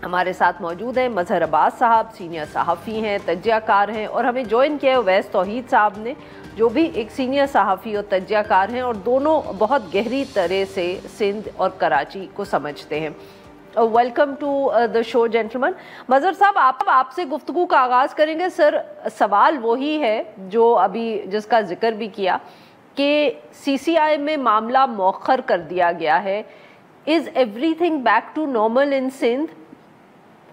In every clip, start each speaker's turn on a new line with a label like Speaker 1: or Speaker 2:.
Speaker 1: ہمارے ساتھ موجود ہیں مظہر عباس صاحب، سینئر صحافی ہیں، تجزیہ کار ہیں، اور ہمیں جوائن کیا ہے اویس توحید صاحب نے، جو بھی ایک سینئر صحافی اور تجزیہ کار ہیں، اور دونوں بہت گہری طرح سے سندھ اور کراچی کو سمجھتے ہیں۔ ویلکم ٹو دا شو جینٹلمن۔ مظہر صاحب، آپ سے گفتگو کا آغاز کریں گے۔ سر، سوال وہی ہے جو ابھی جس کا ذکر بھی کیا کہ سی سی آئی میں معاملہ مؤخر کر دیا گیا ہے۔ Is everything back to normal in Sindh?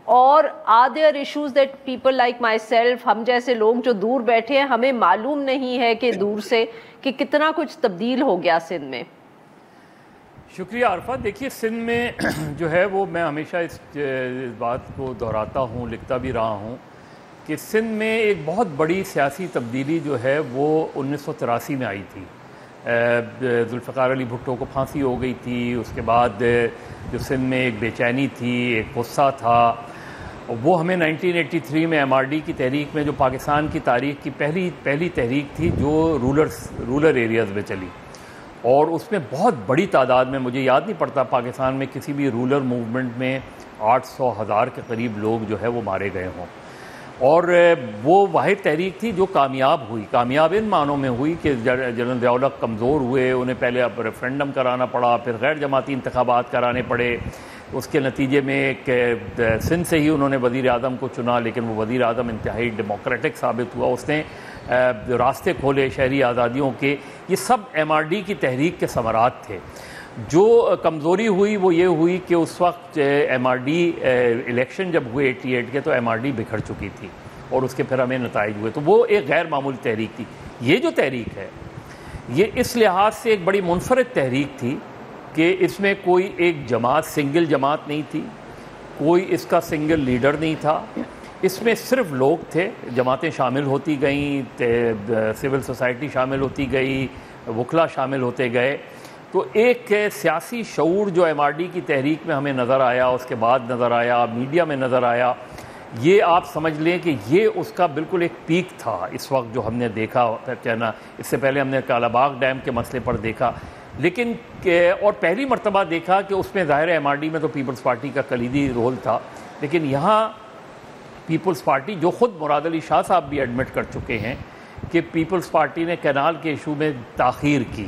Speaker 1: اور are there issues that people like myself، ہم جیسے لوگ جو دور بیٹھے ہیں، ہمیں معلوم نہیں ہے کہ دور سے کہ کتنا کچھ تبدیل ہو گیا سندھ میں؟
Speaker 2: شکریہ عارفہ۔ دیکھیے، سندھ میں جو ہے وہ میں ہمیشہ اس بات کو دہراتا ہوں، لکھتا بھی رہا ہوں کہ سندھ میں ایک بہت بڑی سیاسی تبدیلی جو ہے وہ 1983 میں آئی تھی۔ ذوالفقار علی بھٹو کو پھانسی ہو گئی تھی، اس کے بعد جو سندھ میں ایک بے چینی تھی، ایک غصہ تھا، وہ ہمیں 1983 میں ایم آر ڈی کی تحریک میں، جو پاکستان کی تاریخ کی پہلی تحریک تھی جو رولر ایریاز میں چلی، اور اس میں بہت بڑی تعداد میں، مجھے یاد نہیں پڑتا پاکستان میں کسی بھی رولر موومنٹ میں 800,000 کے قریب لوگ جو ہے وہ مارے گئے ہوں، اور وہ واحد تحریک تھی جو کامیاب ہوئی۔ کامیاب ان معنوں میں ہوئی کہ جنرل ضیاء الحق کمزور ہوئے، انہیں پہلے ریفرینڈم کرانا پڑا، پھر غیر جماعتی انتخابات کرانے پڑے، اس کے نتیجے میں سندھ سے ہی انہوں نے وزیر اعظم کو چنا، لیکن وہ وزیر اعظم انتہائی ڈیموکریٹک ثابت ہوا، اس نے راستے کھولے شہری آزادیوں کے۔ یہ سب ایم آر ڈی کی تحریک کے ثمرات تھے۔ جو کمزوری ہوئی وہ یہ ہوئی کہ اس وقت ایم آر ڈی الیکشن جب ہوئے 88 کے، تو ایم آر ڈی بکھر چکی تھی، اور اس کے پھر ہمیں نتائج ہوئے، تو وہ ایک غیر معمولی تحریک تھی۔ یہ جو تحریک ہے یہ اس لحاظ سے ایک بڑی منفرد تحریک تھی کہ اس میں کوئی ایک جماعت، سنگل جماعت نہیں تھی، کوئی اس کا سنگل لیڈر نہیں تھا، اس میں صرف لوگ تھے، جماعتیں شامل ہوتی گئیں، سول سوسائٹی شامل ہوتی گئی، وکلا شامل ہوتے گئے، تو ایک سیاسی شعور جو ایم آر ڈی کی تحریک میں ہمیں نظر آیا، اس کے بعد نظر آیا، میڈیا میں نظر آیا، یہ آپ سمجھ لیں کہ یہ اس کا بالکل ایک پیک تھا اس وقت جو ہم نے دیکھا کہنا۔ اس سے پہلے ہم نے کالا باغ ڈیم کے مسئلے پر دیکھا، لیکن اور پہلی مرتبہ دیکھا کہ اس میں ظاہر ایم آر ڈی میں تو پیپلز پارٹی کا کلیدی رول تھا، لیکن یہاں پیپلز پارٹی، جو خود مراد علی شاہ صاحب بھی ایڈمٹ کر چکے ہیں کہ پیپلز پارٹی نے کینال کے ایشو میں تاخیر کی،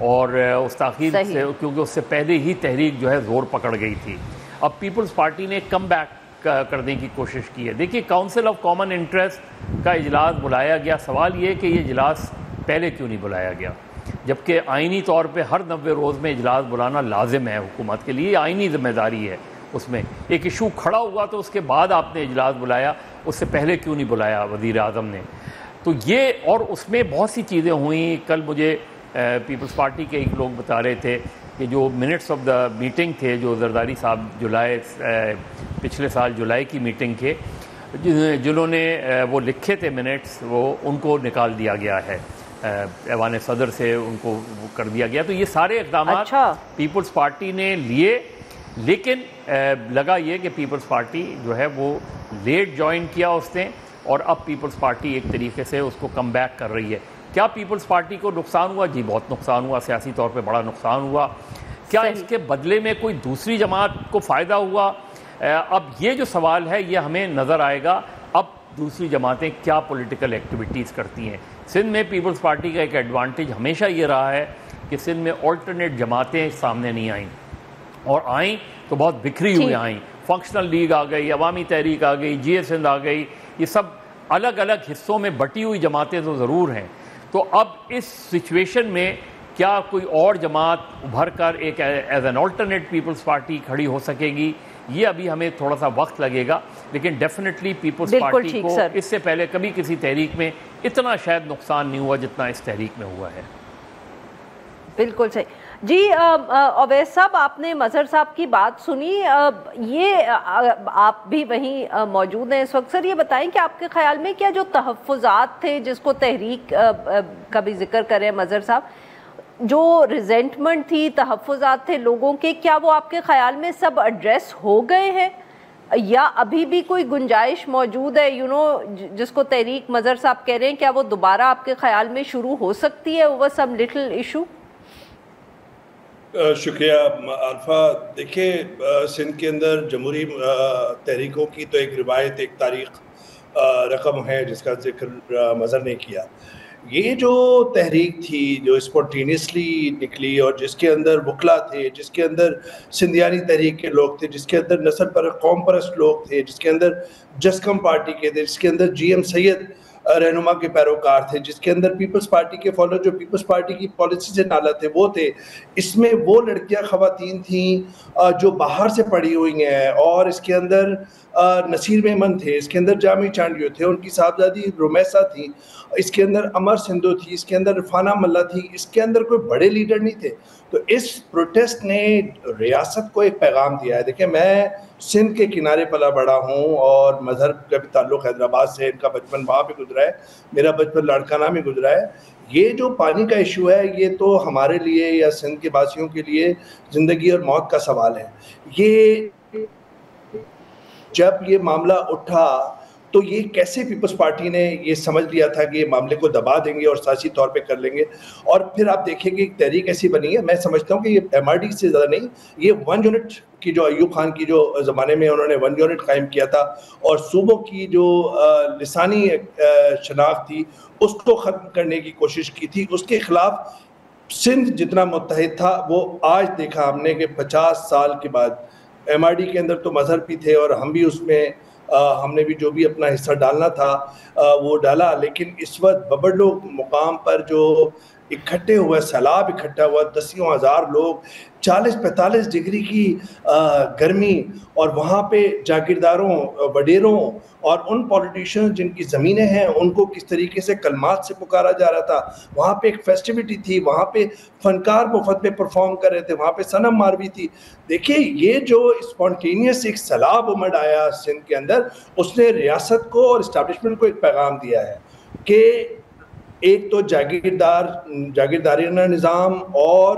Speaker 2: اور اس تاخیر سے کیونکہ اس سے پہلے ہی تحریک جو ہے زور پکڑ گئی تھی، اب پیپلز پارٹی نے کم بیک کرنے کی کوشش کی ہے۔ دیکھیے، کاؤنسل آف کامن انٹرسٹ کا اجلاس بلایا گیا، سوال یہ کہ یہ اجلاس پہلے کیوں نہیں بلایا گیا، جبکہ آئینی طور پہ ہر 90 روز میں اجلاس بلانا لازم ہے حکومت کے لیے، یہ آئینی ذمہ داری ہے۔ اس میں ایک ایشو کھڑا ہوا تو اس کے بعد آپ نے اجلاس بلایا، اس سے پہلے کیوں نہیں بلایا وزیر اعظم نے؟ تو یہ، اور اس میں بہت سی چیزیں ہوئیں۔ کل مجھے پیپلز پارٹی کے ایک لوگ بتا رہے تھے کہ جو منٹس آف دا میٹنگ تھے، جو زرداری صاحب پچھلے سال جولائی کی میٹنگ کے جنہوں نے وہ لکھے تھے منٹس، وہ ان کو نکال دیا گیا ہے ایوان صدر سے، ان کو کر دیا گیا۔ تو یہ سارے اقدامات پیپلز پارٹی نے لیے، لیکن لگا یہ کہ پیپلز پارٹی جو ہے وہ لیٹ جوائن کیا اس نے، اور اب پیپلز پارٹی ایک طریقے سے اس کو کم بیک کر رہی ہے۔ کیا پیپلز پارٹی کو نقصان ہوا؟ جی بہت نقصان ہوا، سیاسی طور پہ بڑا نقصان ہوا۔ کیا اس کے بدلے میں کوئی دوسری جماعت کو فائدہ ہوا؟ اب یہ جو سوال ہے یہ ہمیں نظر آئے گا اب دوسری جماعتیں کیا پولیٹیکل ایکٹیویٹیز کرتی ہیں۔ سندھ میں پیپلز پارٹی کا ایک ایڈوانٹیج ہمیشہ یہ رہا ہے کہ سندھ میں آلٹرنیٹ جماعتیں سامنے نہیں آئیں، اور آئیں تو بہت بکھری ہوئی آئیں۔ فنکشنل لیگ آ گئی، عوامی تحریک آ گئی، جی ایس سندھ آ گئی، یہ سب الگ الگ حصوں میں بٹی ہوئی جماعتیں تو ضرور ہیں۔ تو اب اس سچویشن میں کیا کوئی اور جماعت ابھر کر ایک as an alternate Peoples Party کھڑی ہو سکے گی؟ یہ ابھی ہمیں تھوڑا سا وقت لگے گا، لیکن ڈیفینیٹلی پیپلز پارٹی کو اس سے پہلے کبھی کسی تحریک میں اتنا شاید نقصان نہیں ہوا جتنا اس تحریک میں ہوا ہے۔
Speaker 1: بالکل صحیح۔ جی اویس صاحب، آپ نے مظہر صاحب کی بات سنی، یہ آپ بھی وہیں موجود ہیں اس وقت۔ سر یہ بتائیں کہ آپ کے خیال میں کیا جو تحفظات تھے، جس کو تحریک کا بھی ذکر کریں مظہر صاحب، جو ریزنٹمنٹ تھی، تحفظات تھے لوگوں کے، کیا وہ آپ کے خیال میں سب ایڈریس ہو گئے ہیں، یا ابھی بھی کوئی گنجائش موجود ہے؟ جس کو تحریک مظہر صاحب کہہ رہے ہیں، کیا وہ دوبارہ آپ کے خیال میں شروع ہو سکتی ہے اوور سم لٹل ایشو؟
Speaker 3: شکریہ عارفہ. دیکھیے سندھ کے اندر جمہوری تحریکوں کی تو ایک روایت، ایک تاریخ رقم ہے جس کا ذکر مظہر نے کیا. یہ جو تحریک تھی جو اسپونٹینیسلی نکلی اور جس کے اندر وکلا تھے، جس کے اندر سندھیانی تحریک کے لوگ تھے، جس کے اندر نسل پر قوم پرست لوگ تھے، جس کے اندر جسکم پارٹی کے تھے، جس کے اندر جی ایم سید رہنما کے پیروکار تھے، جس کے اندر پیپلز پارٹی کے فالو جو پیپلز پارٹی کی پالیسی سے نالا تھے وہ تھے. اس میں وہ لڑکیاں خواتین تھیں جو باہر سے پڑھی ہوئی ہیں، اور اس کے اندر نصیر میمن تھے، اس کے اندر جامی چانڈیو تھے، ان کی صاحبزادی رومیسا تھی، اس کے اندر امر سندھو تھی، اس کے اندر رفانہ ملا تھی، اس کے اندر کوئی بڑے لیڈر نہیں تھے. تو اس پروٹیسٹ نے ریاست کو ایک پیغام دیا ہے. دیکھیں میں سندھ کے کنارے پلا بڑا ہوں اور مظہر کا بھی تعلق حیدرآباد سے، ان کا بچپن وہاں پہ گزرا ہے، میرا بچپن لاڑکانہ میں گزرا ہے. یہ جو پانی کا ایشو ہے یہ تو ہمارے لیے یا سندھ کے باسیوں کے لیے زندگی اور موت کا سوال ہے. یہ جب یہ معاملہ اٹھا تو یہ کیسے پیپلز پارٹی نے یہ سمجھ لیا تھا کہ یہ معاملے کو دبا دیں گے اور سیاسی طور پہ کر لیں گے. اور پھر آپ دیکھیں کہ ایک تحریک ایسی بنی ہے، میں سمجھتا ہوں کہ یہ ایم آر ڈی سے زیادہ نہیں، یہ 1 یونٹ کی جو ایوب خان کی جو زمانے میں انہوں نے 1 یونٹ قائم کیا تھا اور صوبوں کی جو لسانی شناخت تھی اس کو ختم کرنے کی کوشش کی تھی. اس کے خلاف سندھ جتنا متحد تھا وہ آج دیکھا ہم نے کہ 50 سال کے بعد ایم آر ڈی کے اندر تو مظہر بھی تھے اور ہم بھی اس میں ہم نے بھی جو بھی اپنا حصہ ڈالنا تھا وہ ڈالا. لیکن اس وقت ببڑلو مقام پر جو اکٹھے ہوئے سیلاب اکٹھا ہوا، 10,000 لوگ، 40-45 ڈگری کی گرمی، اور وہاں پہ جاگیرداروں، وڈیروں اور ان پولیٹیشنز جن کی زمینیں ہیں ان کو کس طریقے سے کلمات سے پکارا جا رہا تھا. وہاں پہ ایک فیسٹیوٹی تھی، وہاں پہ فنکار مفت میں پرفارم کر رہے تھے، وہاں پہ صنم ماروی تھی. دیکھیے یہ جو اسپونٹینیس ایک سیلاب امڑ آیا سندھ کے اندر، اس نے ریاست کو اور اسٹیبلشمنٹ کو ایک پیغام دیا ہے کہ ایک تو جاگیردارانہ نظام اور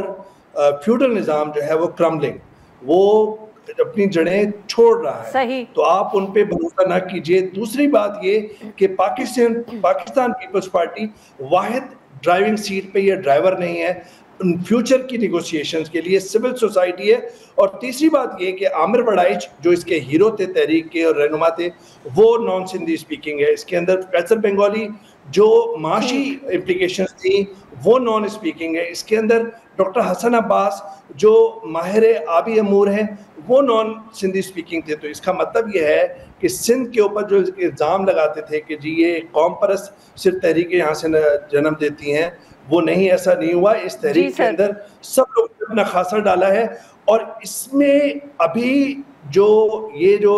Speaker 3: فیوڈل نظام جو ہے وہ کرمبلنگ، وہ اپنی جڑیں چھوڑ رہا ہے.
Speaker 1: صحیح.
Speaker 3: تو آپ ان پہ بھروسہ نہ کیجیے. دوسری بات یہ کہ پاکستان پیپلز پارٹی واحد ڈرائیونگ سیٹ پہ یہ ڈرائیور نہیں ہے فیوچر کی نیگوسیشنز کے لیے، سول سوسائٹی ہے. اور تیسری بات یہ کہ عامر وڑائچ جو اس کے ہیرو تھے تحریک کے اور رہنما تھے وہ نان سندھی اسپیکنگ ہے. اس کے اندر فیصل بنگالی جو معاشی امپلیکیشنز تھیں وہ نان اسپیکنگ ہے. اس کے اندر ڈاکٹر حسن عباس جو ماہر آبی امور ہیں وہ نان سندھی اسپیکنگ تھے. تو اس کا مطلب یہ ہے کہ سندھ کے اوپر جو الزام لگاتے تھے کہ جی یہ قوم پرست صرف تحریکیں یہاں سے جنم دیتی ہیں، وہ نہیں، ایسا نہیں ہوا. اس تحریک کے اندر سب لوگ نے اپنا خاصہ ڈالا ہے. اور اس میں ابھی جو یہ جو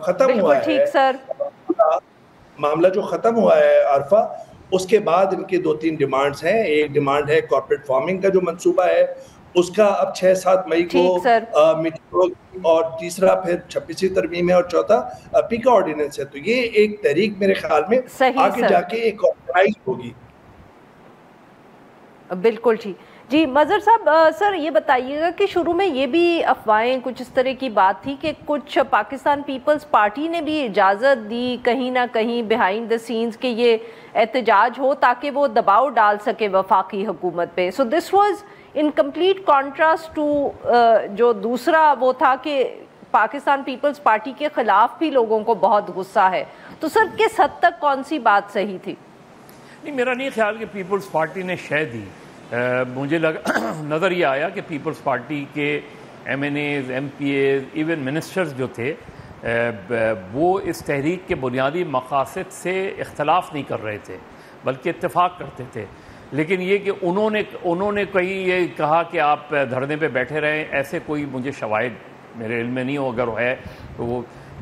Speaker 3: ختم ہوا ہے معاملہ جو ختم ہوا ہے عارفہ، اس کے بعد ان کے 2-3 ڈیمانڈز ہیں. ایک ڈیمانڈ ہے کارپوریٹ فارمنگ کا جو منصوبہ ہے اس کا اب 6-7 مئی کو میٹنگ ہوگی، اور تیسرا پھر 26ویں ترمیم ہے، اور چوتھا پیکا آرڈیننس ہے. تو یہ ایک تحریک میرے خیال میں آگے جا کے ایک آرگنائز ہوگی.
Speaker 1: بالکل ٹھیک. جی مظہر صاحب، سر یہ بتائیے گا کہ شروع میں یہ بھی افواہیں کچھ اس طرح کی بات تھی کہ کچھ پاکستان پیپلز پارٹی نے بھی اجازت دی کہیں نہ کہیں بیہائنڈ دا سینز کہ یہ احتجاج ہو تاکہ وہ دباؤ ڈال سکے وفاقی حکومت پہ. So this was in complete contrast to جو دوسرا وہ تھا کہ پاکستان پیپلز پارٹی کے خلاف بھی لوگوں کو بہت غصہ ہے. تو سر کس حد تک کون سی بات صحیح تھی؟
Speaker 2: نہیں، میرا نہیں خیال کہ پیپلز پارٹی نے شے دی. مجھے نظر یہ آیا کہ پیپلز پارٹی کے MNAs, MPAs, even ministers جو تھے وہ اس تحریک کے بنیادی مقاصد سے اختلاف نہیں کر رہے تھے بلکہ اتفاق کرتے تھے. لیکن یہ کہ انہوں نے کہیں یہ کہا کہ آپ دھرنے پہ بیٹھے رہیں، ایسے کوئی مجھے شواہد میرے علم میں نہیں ہو. اگر ہے تو وہ،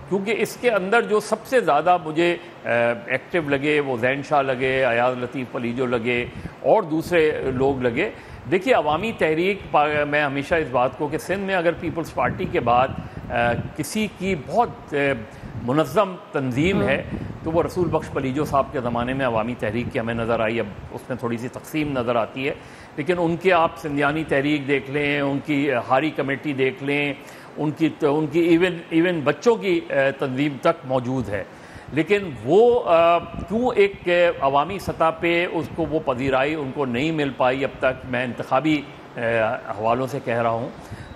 Speaker 2: کیونکہ اس کے اندر جو سب سے زیادہ مجھے ایکٹیو لگے وہ زین شاہ لگے، ایاز لطیف پلیجو لگے اور دوسرے لوگ لگے. دیکھیے عوامی تحریک، میں ہمیشہ اس بات کو کہ سندھ میں اگر پیپلز پارٹی کے بعد کسی کی بہت منظم تنظیم ہے تو وہ رسول بخش پلیجو صاحب کے زمانے میں عوامی تحریک کی ہمیں نظر آئی. اب اس میں تھوڑی سی تقسیم نظر آتی ہے، لیکن ان کے آپ سندھیانی تحریک دیکھ لیں، ان کی ہاری کمیٹی دیکھ لیں، ان کی ایون بچوں کی تنظیم تک موجود ہے. لیکن وہ کیوں ایک عوامی سطح پہ اس کو وہ پذیرائی ان کو نہیں مل پائی اب تک، میں انتخابی حوالوں سے کہہ رہا ہوں،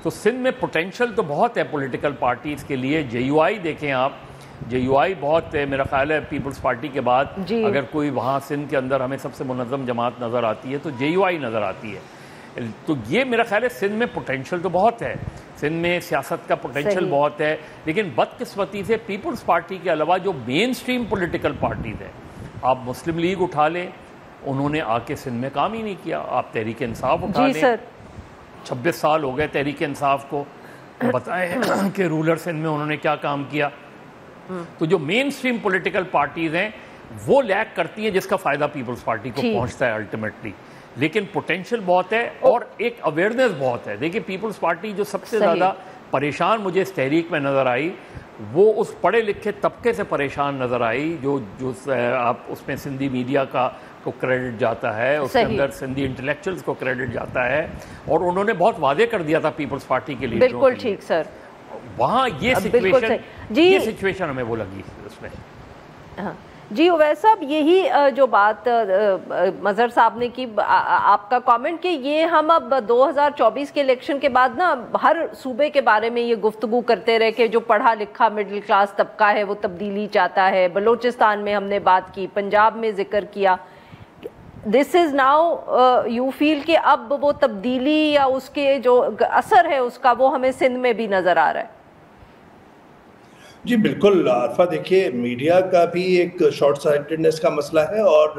Speaker 2: تو سندھ میں پوٹینشل تو بہت ہے پولیٹیکل پارٹیز کے لیے. JUI دیکھیں آپ، JUI بہت میرا خیال ہے پیپلز پارٹی کے بعد اگر کوئی وہاں سندھ کے اندر ہمیں سب سے منظم جماعت نظر آتی ہے تو JUI نظر آتی ہے. تو یہ میرا خیال ہے سندھ میں پوٹینشل تو بہت ہے، سندھ میں سیاست کا پوٹینشل بہت ہے، لیکن بدقسمتی سے پیپلز پارٹی کے علاوہ جو مین سٹریم پولیٹیکل پارٹیز ہیں، آپ مسلم لیگ اٹھا لیں، انہوں نے آ کے سندھ میں کام ہی نہیں کیا. آپ تحریک انصاف اٹھا لیں، 26 سال ہو گئے تحریک انصاف کو، بتائیں کہ رولر سندھ میں انہوں نے کیا کام کیا. تو جو مین سٹریم پولیٹیکل پارٹیز ہیں وہ لیک کرتی ہیں، جس کا فائدہ پیپلز پارٹی کو پہنچتا ہے الٹیمیٹلی. لیکن پوٹینشل بہت ہے اور ایک اویئرنیس بہت ہے. دیکھیں پیپلز پارٹی جو سب سے زیادہ پریشان مجھے اس تحریک میں نظر آئی وہ اس پڑھے لکھے طبقے سے پریشان نظر آئی جو آپ اس میں سندھی میڈیا کو کریڈٹ جاتا ہے، اس کے اندر سندھی انٹلیکچوئلز کو کریڈٹ جاتا ہے، اور انہوں نے بہت واضح کر دیا تھا پیپلز پارٹی کے لیے.
Speaker 1: بالکل ٹھیک سر.
Speaker 2: وہاں یہ سچویشن ہمیں وہ لگی اس میں.
Speaker 1: جی اویس صاحب، یہی جو بات مظہر صاحب نے کی، آپ کا کامنٹ کہ یہ ہم اب 2024 کے الیکشن کے بعد نا ہر صوبے کے بارے میں یہ گفتگو کرتے رہے کہ جو پڑھا لکھا مڈل کلاس طبقہ ہے وہ تبدیلی چاہتا ہے. بلوچستان میں ہم نے بات کی، پنجاب میں ذکر کیا. دس از ناؤ یو فیل کہ اب وہ تبدیلی یا اس کے جو اثر ہے اس کا وہ ہمیں سندھ میں بھی نظر آ رہا ہے؟
Speaker 3: جی بالکل عارفہ، دیکھیے میڈیا کا بھی ایک شارٹ سائٹڈنس کا مسئلہ ہے اور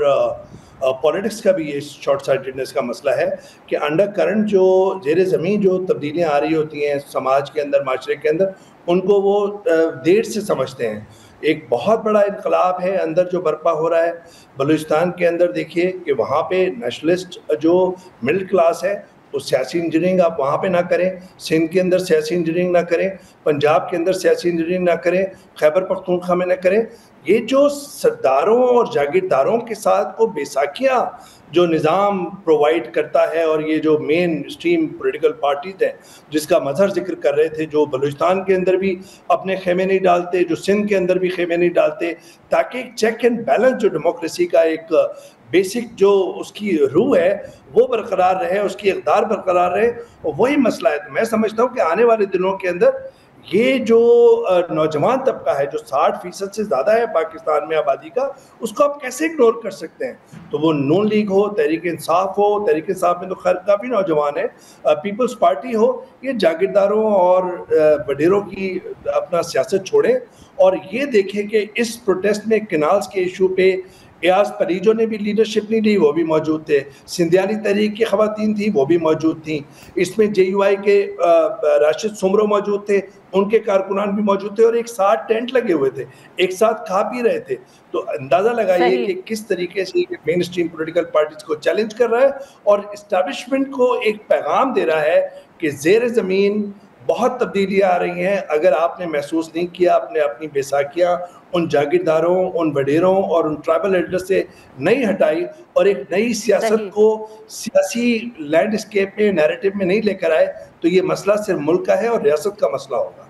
Speaker 3: پولیٹکس کا بھی یہ شارٹ سائٹڈنس کا مسئلہ ہے کہ انڈر کرنٹ جو زیر زمین جو تبدیلیاں آ رہی ہوتی ہیں سماج کے اندر، معاشرے کے اندر، ان کو وہ دیر سے سمجھتے ہیں. ایک بہت بڑا انقلاب ہے اندر جو برپا ہو رہا ہے بلوچستان کے اندر. دیکھیے کہ وہاں پہ نیشنلسٹ جو مڈل کلاس ہے وہ سیاسی انجینئرنگ آپ وہاں پہ نہ کریں، سندھ کے اندر سیاسی انجینئرنگ نہ کریں، پنجاب کے اندر سیاسی انجینئرنگ نہ کریں، خیبر پختونخوا میں نہ کریں. یہ جو سرداروں اور جاگیرداروں کے ساتھ کو بیساکھیاں جو نظام پرووائڈ کرتا ہے، اور یہ جو مین سٹریم پولیٹیکل پارٹیز ہیں جس کا مظہر ذکر کر رہے تھے، جو بلوچستان کے اندر بھی اپنے خیمے نہیں ڈالتے، جو سندھ کے اندر بھی خیمے نہیں ڈالتے، تاکہ ایک چیک اینڈ بیلنس جو ڈیموکریسی کا ایک بیسک جو اس کی روح ہے وہ برقرار رہے، اس کی اقدار برقرار رہے، وہی مسئلہ ہے. تو میں سمجھتا ہوں کہ آنے والے دنوں کے اندر یہ جو نوجوان طبقہ ہے جو 60% سے زیادہ ہے پاکستان میں آبادی کا، اس کو آپ کیسے اگنور کر سکتے ہیں؟ تو وہ نون لیگ ہو، تحریک انصاف ہو، تحریک انصاف میں تو خیر کافی نوجوان ہے، پیپلز پارٹی ہو، یہ جاگیرداروں اور وڈیروں کی اپنا سیاست چھوڑیں اور یہ دیکھیں کہ اس پروٹیسٹ میں کنالز کے ایشو پہ ایاز پریجو نے بھی لیڈرشپ نہیں لی، وہ بھی موجود تھے. سندھیالی تحریک کی خواتین تھیں، وہ بھی موجود تھیں. اس میں JUI کے راشد سمرو موجود تھے، ان کے کارکنان بھی موجود تھے، اور ایک ساتھ ٹینٹ لگے ہوئے تھے، ایک ساتھ کھا پی رہے تھے. تو اندازہ لگائیے کہ کس طریقے سے مین سٹریم پولیٹیکل پارٹیز کو چیلنج کر رہا ہے اور اسٹیبلشمنٹ کو ایک پیغام دے رہا ہے کہ زیر زمین بہت تبدیلیاں آ رہی ہیں. اگر آپ نے محسوس نہیں کیا، آپ نے اپنی بیساکھیاں ان جاگیرداروں، ان وڈیروں اور ان ٹرائبل ایلڈر سے نہیں ہٹائی اور ایک نئی سیاست کو سیاسی لینڈ اسکیپ میں، نیریٹو میں نہیں لے کر آئے، تو یہ مسئلہ صرف ملک کا ہے اور ریاست کا مسئلہ ہوگا.